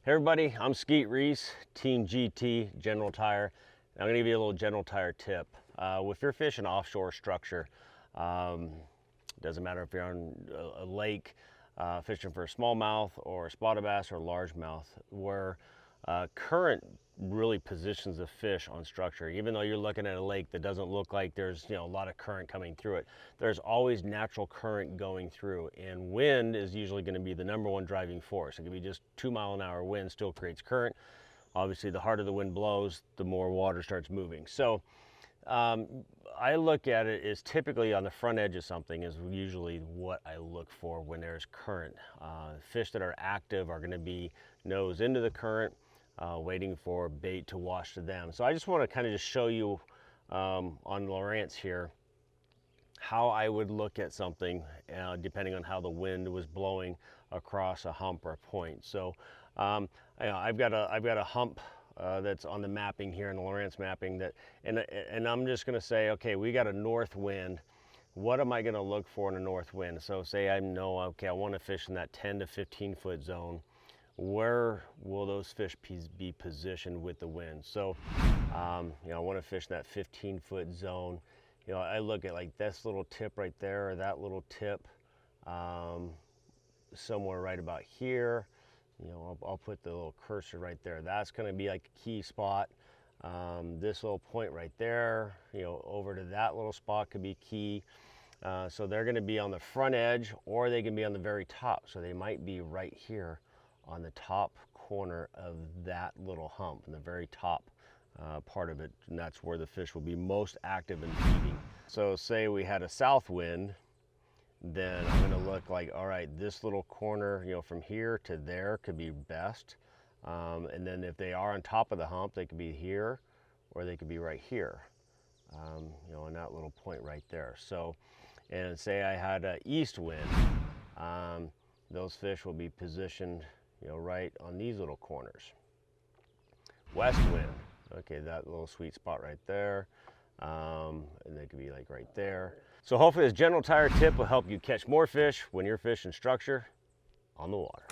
Hey everybody, I'm Skeet Reese, Team GT, General Tire. I'm gonna give you a little General Tire tip. If you're fishing offshore structure, doesn't matter if you're on a lake, fishing for a smallmouth or a spotted bass or largemouth, where current really positions the fish on structure. Even though you're looking at a lake that doesn't look like there's a lot of current coming through it, there's always natural current going through, and wind is usually going to be the #1 driving force. It could be just 2-mile-an-hour wind, still creates current. Obviously, the harder the wind blows, the more water starts moving. So I look at it as typically on the front edge of something is usually what I look for when there's current. Fish that are active are going to be nose into the current, waiting for bait to wash to them. So I just want to kind of just show you on Lowrance here how I would look at something depending on how the wind was blowing across a hump or a point. So I've got a hump that's on the mapping here in the Lowrance mapping and I'm just going to say, okay, we got a north wind. What am I going to look for in a north wind? So say I know, okay, I want to fish in that 10 to 15 foot zone. Where will those fish be positioned with the wind? So I want to fish in that 15-foot zone. I look at like this little tip right there, or that little tip somewhere right about here. I'll put the little cursor right there. That's going to be like a key spot. This little point right there, over to that little spot could be key. So they're going to be on the front edge, or they can be on the very top. So they might be right here on the top corner of that little hump, in the very top part of it, and that's where the fish will be most active in feeding. So say we had a south wind, then I'm going to look like, all right, this little corner, from here to there could be best. And then if they are on top of the hump, they could be here, or they could be right here, on that little point right there. So, and say I had an east wind, those fish will be positioned, right on these little corners. West wind, okay, that little sweet spot right there, and they could be like right there. So hopefully this General Tire tip will help you catch more fish when you're fishing structure on the water.